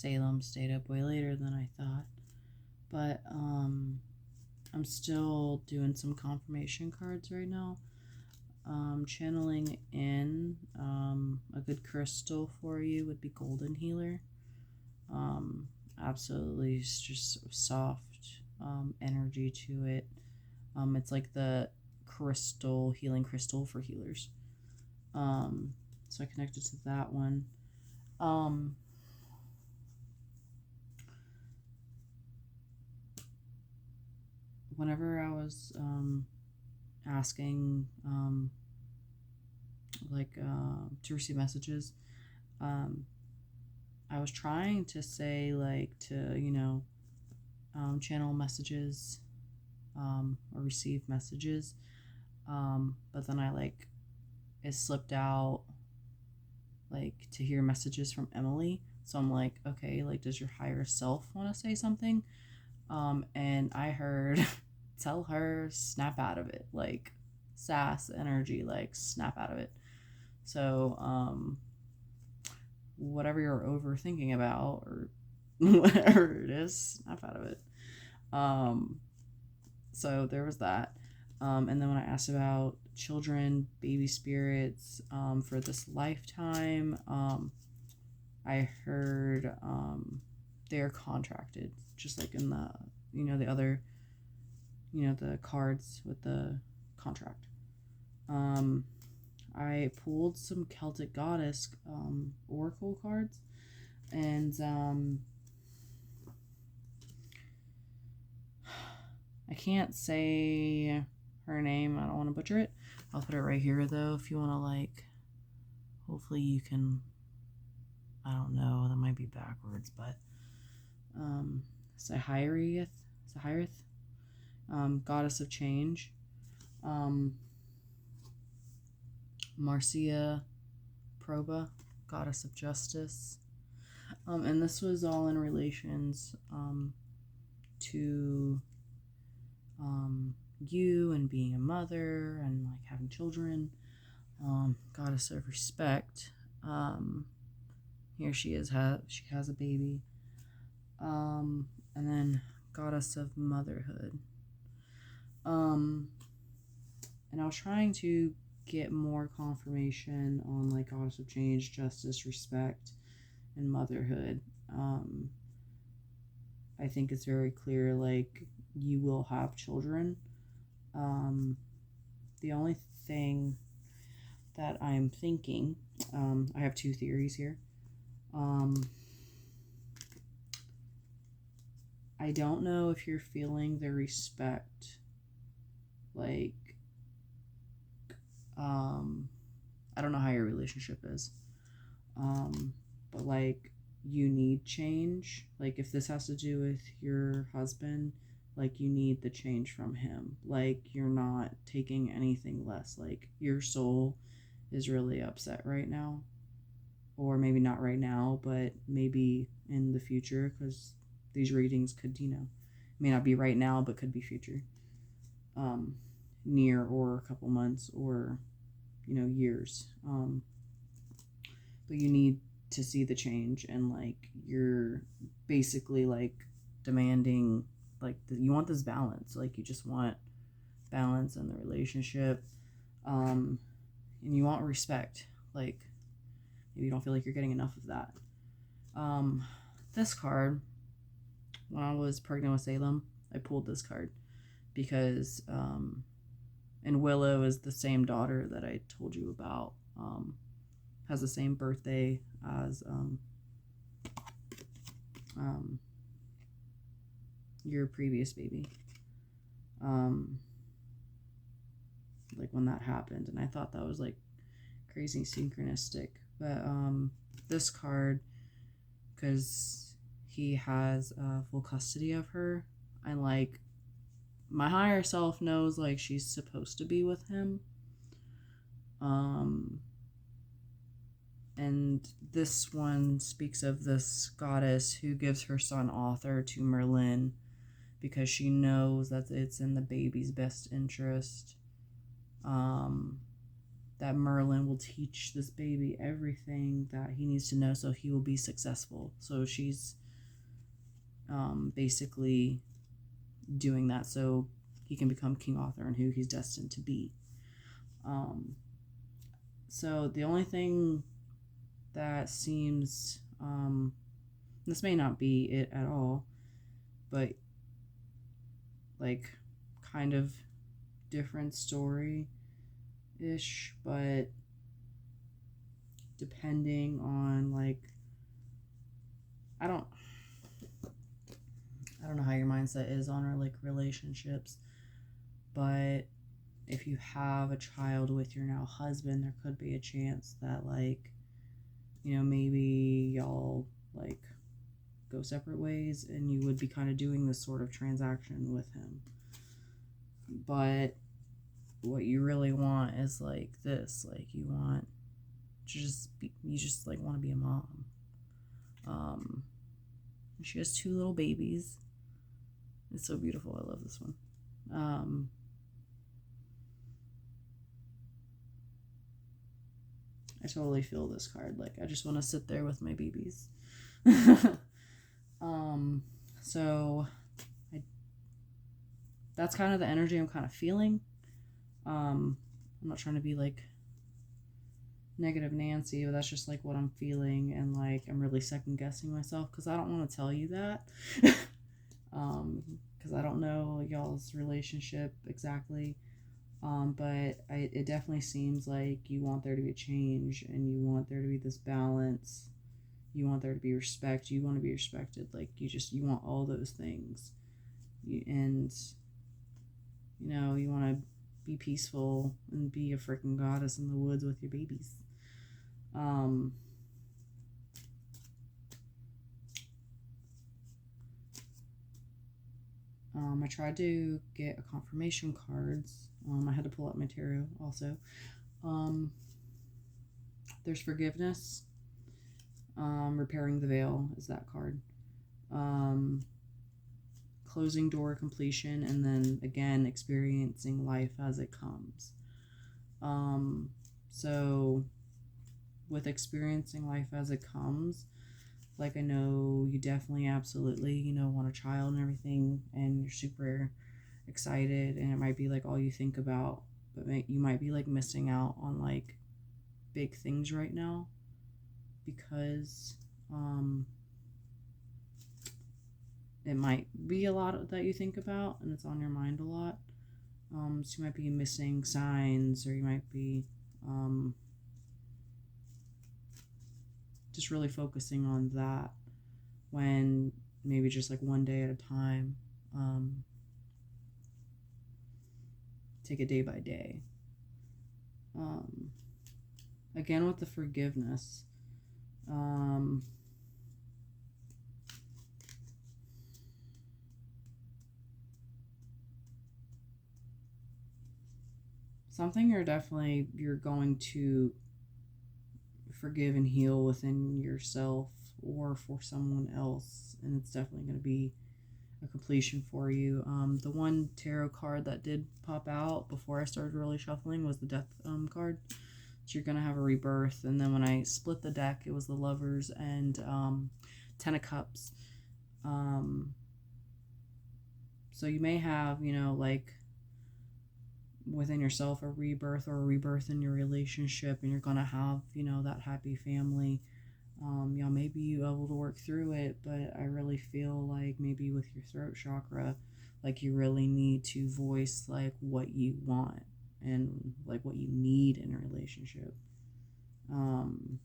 Salem stayed up way later than I thought. But I'm still doing some confirmation cards right now. Channeling in a good crystal for you would be Golden Healer. Absolutely just soft energy to it. It's like the crystal, healing crystal for healers. So I connected to that one. Whenever I was asking to receive messages, I was trying to say to channel messages or receive messages, but then it slipped out to hear messages from Emily. So I'm like, okay, does your higher self want to say something? And I heard tell her snap out of it, sass energy, snap out of it. So whatever you're overthinking about or whatever it is, snap out of it. So there was that. And then when I asked about children, baby spirits, for this lifetime, I heard they're contracted, just like in the the other the cards with the contract. I pulled some Celtic Goddess oracle cards, and I can't say her name. I don't want to butcher it. I'll put it right here though if you want to hopefully you can. I don't know, that might be backwards, but Sahirith, goddess of change. Marcia Proba, goddess of justice. And this was all in relations to you and being a mother and having children. Goddess of respect. Here she is. She has a baby. And then goddess of motherhood. And I was trying to get more confirmation on goddess of change, justice, respect, and motherhood. I think it's very clear you will have children. The only thing that I'm thinking, I have two theories here. I don't know if you're feeling the respect, I don't know how your relationship is, but you need change. If this has to do with your husband, you need the change from him. You're not taking anything less. Your soul is really upset right now, or maybe not right now, but maybe in the future, because these readings could, may not be right now, but could be future, near or a couple months or, years. But you need to see the change, and you're basically demanding, you want this balance, you just want balance in the relationship, and you want respect, maybe you don't feel like you're getting enough of that. This card, when I was pregnant with Salem, I pulled this card because and Willow is the same daughter that I told you about, has the same birthday as your previous baby, when that happened, and I thought that was crazy synchronistic. But this card, because he has full custody of her, and my higher self knows she's supposed to be with him, and this one speaks of this goddess who gives her son Arthur to Merlin because she knows that it's in the baby's best interest. that Merlin will teach this baby everything that he needs to know so he will be successful. So she's basically doing that so he can become King Arthur and who he's destined to be. So the only thing that seems, this may not be it at all, but like kind of different story ish, but depending on like, I don't know how your mindset is on like relationships, but if you have a child with your now husband, there could be a chance that like, you know, maybe y'all like go separate ways and you would be kind of doing this sort of transaction with him. But what you really want is like this, like you want to you just like want to be a mom. She has 2 little babies. It's so beautiful. I love this one. I totally feel this card. Like, I just want to sit there with my babies. So that's kind of the energy I'm kind of feeling. I'm not trying to be like negative Nancy, but that's just like what I'm feeling. And like, I'm really second guessing myself because I don't want to tell you that. Because I don't know y'all's relationship exactly. But it definitely seems like you want there to be a change and you want there to be this balance. You want there to be respect. You want to be respected. Like you want all those things. And, you know, you want to be peaceful and be a freaking goddess in the woods with your babies. I tried to get a confirmation cards. I had to pull out my tarot also. There's forgiveness. Repairing the veil is that card. Closing door completion, and then again experiencing life as it comes. So with experiencing life as it comes, like I know you definitely absolutely, you know, want a child and everything, and you're super excited, and it might be like all you think about, but you might be like missing out on like big things right now because it might be a lot that you think about and it's on your mind a lot. So you might be missing signs, or you might be just really focusing on that when maybe just like one day at a time. Take it day by day. Again with the forgiveness, something you're going to forgive and heal within yourself or for someone else, and it's definitely going to be a completion for you. The one tarot card that did pop out before I started really shuffling was the Death card. So you're going to have a rebirth, and then when I split the deck, it was the Lovers and 10 of Cups. So you may have, you know, like within yourself a rebirth or a rebirth in your relationship, and you're going to have, you know, that happy family. Y'all may be able to work through it, but I really feel like maybe with your throat chakra, like you really need to voice like what you want and like what you need in a relationship. I'm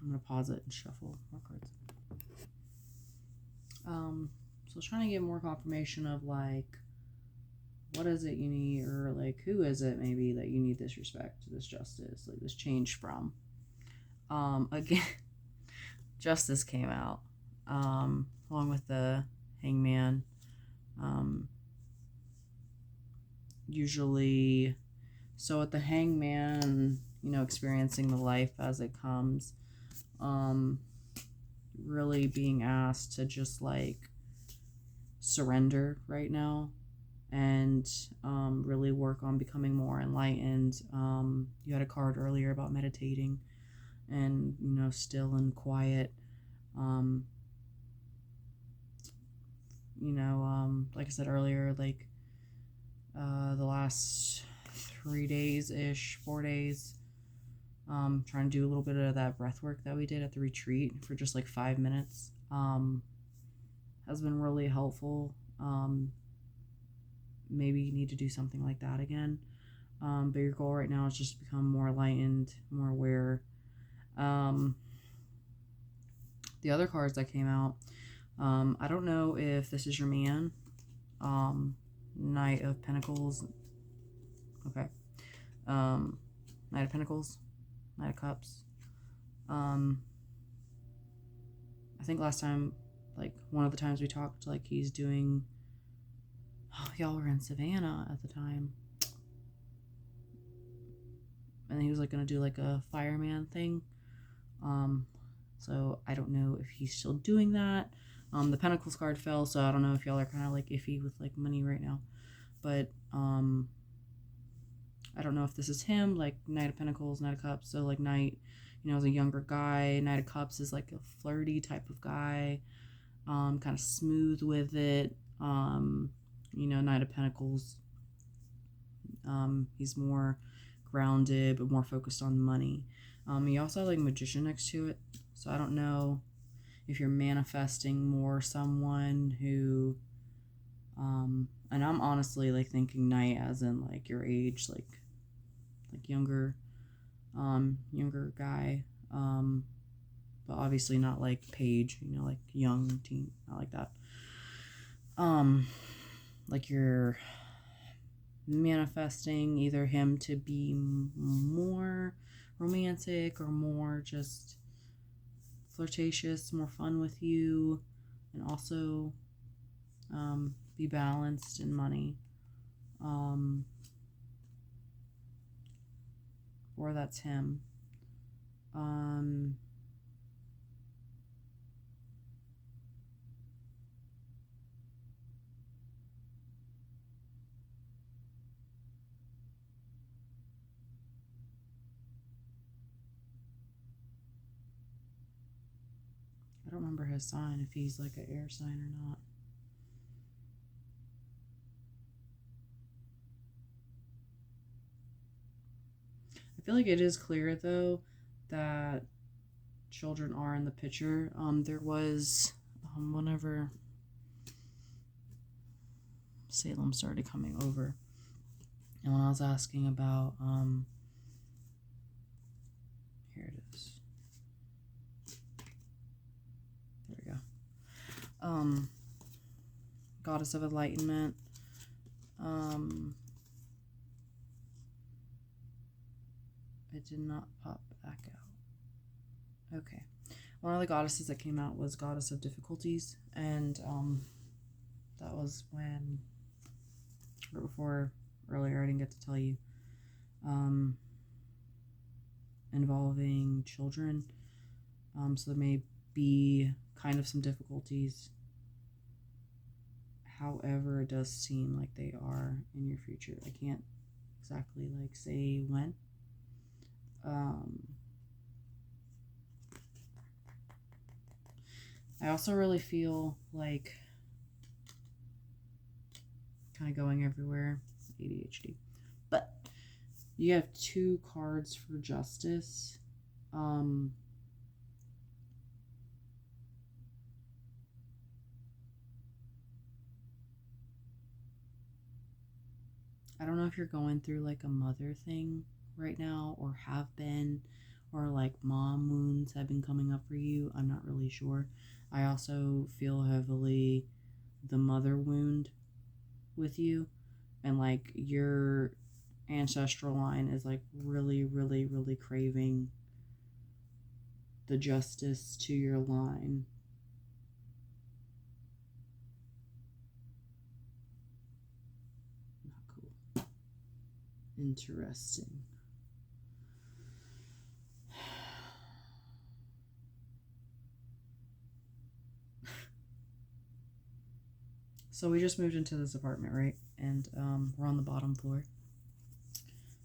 gonna pause it and shuffle more cards. So trying to get more confirmation of like what is it you need, or like who is it maybe that you need this respect, this justice, like this change from. Again, Justice came out, along with the Hangman. Usually, so with the Hangman, you know, experiencing the life as it comes, really being asked to just like surrender right now. and really work on becoming more enlightened. You had a card earlier about meditating and, still and quiet. Um, like I said earlier, like the last 3 days ish, 4 days, trying to do a little bit of that breath work that we did at the retreat for just like 5 minutes, has been really helpful. Maybe you need to do something like that again. But your goal right now is just to become more enlightened, more aware. The other cards that came out, I don't know if this is your man. Knight of Pentacles. Okay. Knight of Pentacles. Knight of Cups. I think last time, like, one of the times we talked, like, he's doing... Oh, y'all were in Savannah at the time. And he was, like, going to do, like, a fireman thing. So I don't know if he's still doing that. The Pentacles card fell, so I don't know if y'all are kind of, like, iffy with, like, money right now. But, I don't know if this is him, like, Knight of Pentacles, Knight of Cups. So, like, Knight, is a younger guy. Knight of Cups is, like, a flirty type of guy. Kind of smooth with it. Knight of Pentacles, he's more grounded, but more focused on money. You also have, like, Magician next to it. So I don't know if you're manifesting more someone who, and I'm honestly, like, thinking Knight as in, like, your age, like younger guy, but obviously not like Paige, like young teen, not like that. Like you're manifesting either him to be more romantic or more just flirtatious, more fun with you, and also be balanced in money. Or that's him. I don't remember his sign, if he's like an air sign or not. I feel like it is clear, though, that children are in the picture. There was, whenever Salem started coming over, and when I was asking about, here it is. There we go. Goddess of Enlightenment. It did not pop back out. Okay. One of the goddesses that came out was Goddess of Difficulties, and that was when, right before, earlier, I didn't get to tell you, involving children. So there may be kind of some difficulties. However, it does seem like they are in your future. I can't exactly like say when. I also really feel like kind of going everywhere, ADHD. But you have 2 cards for justice. I don't know if you're going through like a mother thing right now, or have been, or like mom wounds have been coming up for you. I'm not really sure. I also feel heavily the mother wound with you, and like your ancestral line is like really, really, really craving the justice to your line. Not cool. Interesting. So we just moved into this apartment, right? And we're on the bottom floor.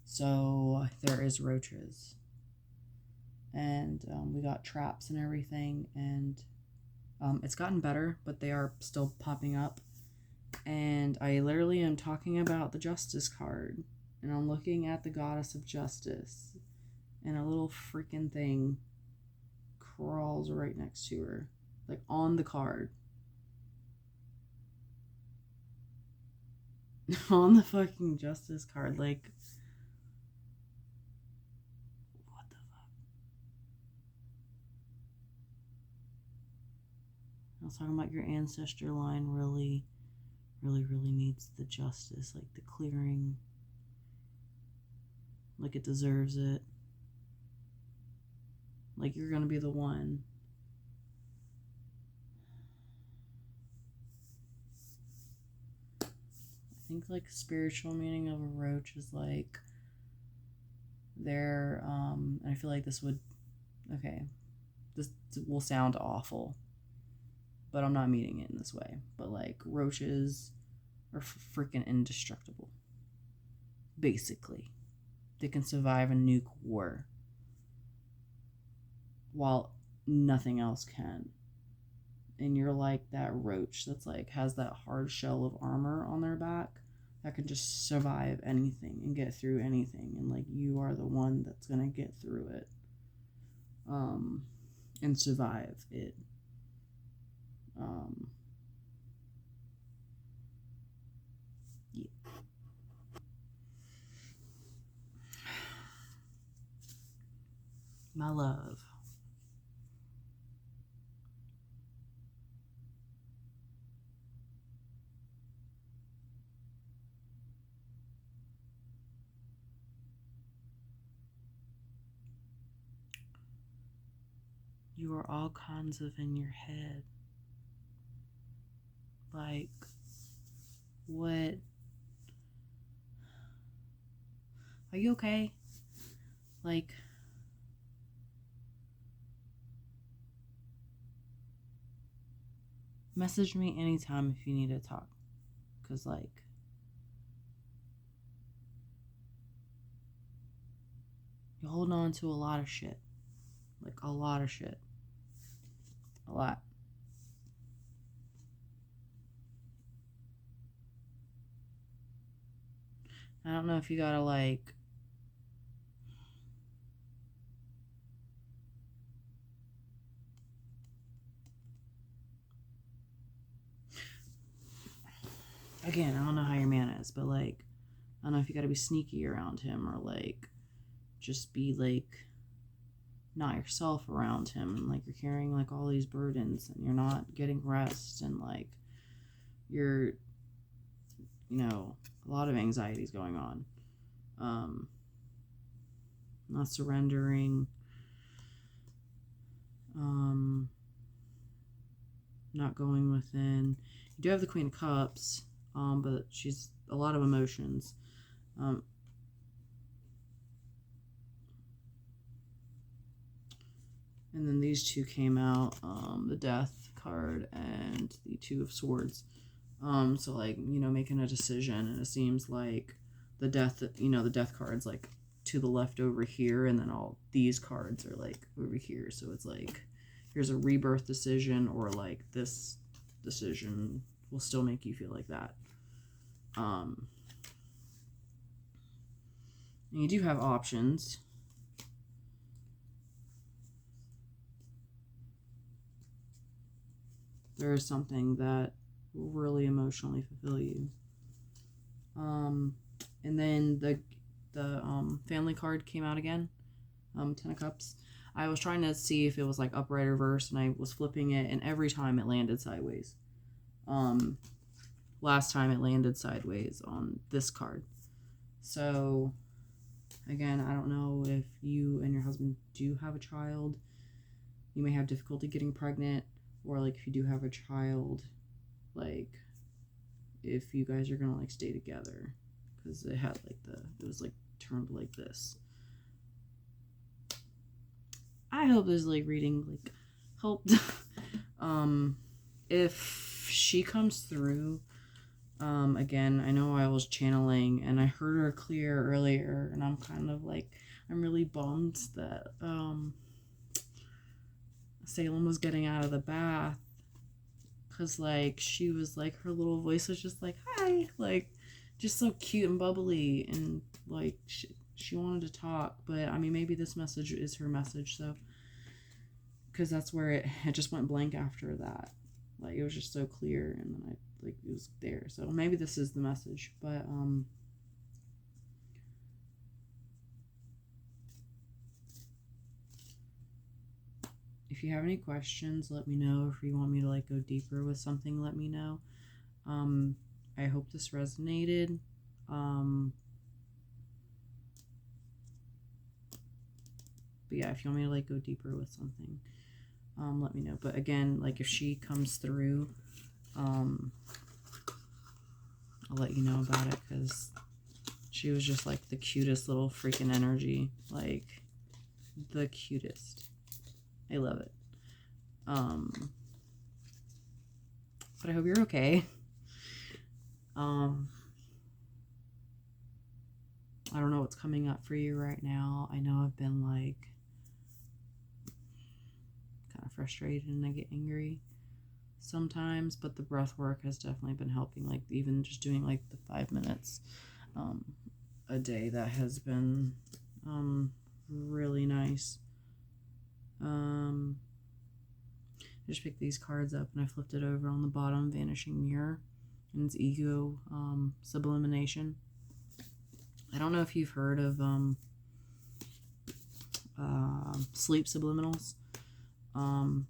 So there is roaches. And we got traps and everything. And it's gotten better, but they are still popping up. And I literally am talking about the Justice card. And I'm looking at the Goddess of Justice. And a little freaking thing crawls right next to her. Like on the card. On the fucking Justice card. Like, what the fuck? I was talking about your ancestor line really needs the justice. Like the clearing. Like it deserves it. Like you're gonna be the one. I think like spiritual meaning of a roach is like they're I feel like this will sound awful, but I'm not meaning it in this way. But like roaches are freaking indestructible. Basically, they can survive a nuke war while nothing else can. And you're like that roach that's like has that hard shell of armor on their back that can just survive anything and get through anything, and like you are the one that's gonna get through it and survive it. Yeah. My love. You are all kinds of in your head. Like, what? Are you okay? Like, message me anytime if you need to talk. Because, like, you're holding on to a lot of shit. Like, a lot of shit. A lot. I don't know if you gotta, like, again, I don't know how your man is, but, like, I don't know if you gotta be sneaky around him or, like, just be, like, not yourself around him, and, like, you're carrying, like, all these burdens and you're not getting rest, and, like, you're, you know, a lot of anxieties going on. Not surrendering, not going within. You do have the Queen of Cups, but she's a lot of emotions. And then these two came out, the Death card and the Two of Swords. So like, you know, making a decision, and it seems like the Death card's like to the left over here, and then all these cards are like over here. So it's like, here's a rebirth decision, or like this decision will still make you feel like that. And you do have options. There is something that will really emotionally fulfill you. And then the family card came out again. Ten of Cups. I was trying to see if it was like upright or reverse, and I was flipping it, and every time it landed sideways. Last time it landed sideways on this card. So, again, I don't know if you and your husband do have a child. You may have difficulty getting pregnant, or like if you do have a child, like if you guys are gonna like stay together, because it had like it was like turned like this. I hope this like reading like helped. If she comes through Again, I know I was channeling and I heard her clear earlier, and I'm kind of like, I'm really bummed that Salem was getting out of the bath, because like she was like, her little voice was just like, hi, like just so cute and bubbly, and like she wanted to talk. But I mean, maybe this message is her message, so, because that's where it just went blank after that. Like it was just so clear, and then I like it was there. So maybe this is the message. But if you have any questions, let me know. If you want me to like go deeper with something, let me know. I hope this resonated. But yeah, if you want me to like go deeper with something, let me know. But again, like if she comes through, I'll let you know about it, because she was just like the cutest little freaking energy. Like the cutest. I love it. But I hope you're okay. I don't know what's coming up for you right now. I know I've been like kind of frustrated and I get angry sometimes, but the breath work has definitely been helping. Like even just doing like the 5 minutes a day, that has been really nice. I just picked these cards up and I flipped it over. On the bottom, Vanishing Mirror, and it's ego sublimination. I don't know if you've heard of sleep subliminals, and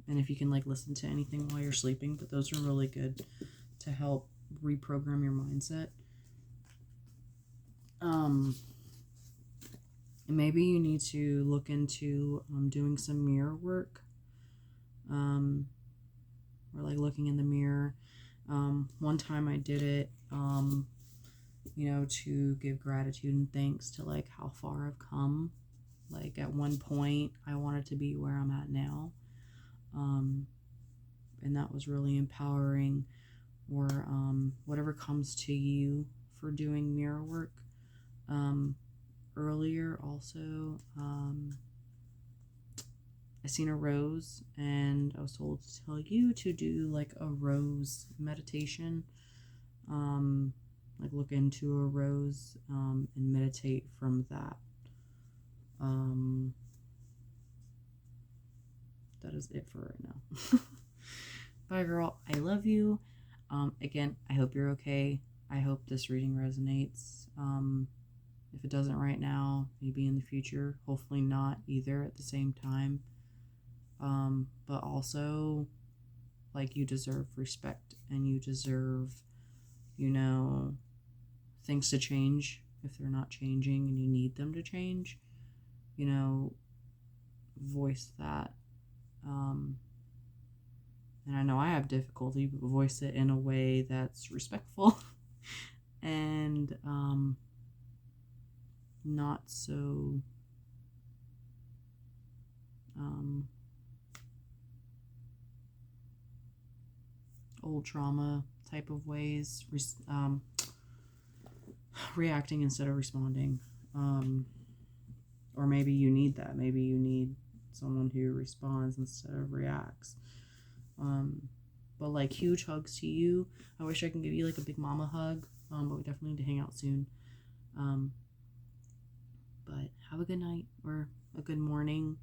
if you can like listen to anything while you're sleeping, but those are really good to help reprogram your mindset. Maybe you need to look into doing some mirror work, or like looking in the mirror. One time I did it, to give gratitude and thanks to like how far I've come. Like at one point I wanted to be where I'm at now, and that was really empowering. Or whatever comes to you for doing mirror work. Earlier also, I seen a rose, and I was told to tell you to do like a rose meditation. Like look into a rose and meditate from that. That is it for right now. Bye, girl. I love you. Again, I hope you're okay. I hope this reading resonates. If it doesn't right now, maybe in the future. Hopefully not either at the same time. But also, like, you deserve respect, and you deserve, things to change if they're not changing and you need them to change. Voice that. And I know I have difficulty, but voice it in a way that's respectful and not so old trauma type of ways, reacting instead of responding. Or maybe you need that. Maybe you need someone who responds instead of reacts. But like, huge hugs to you. I wish I can give you like a big mama hug, but we definitely need to hang out soon. But have a good night or a good morning.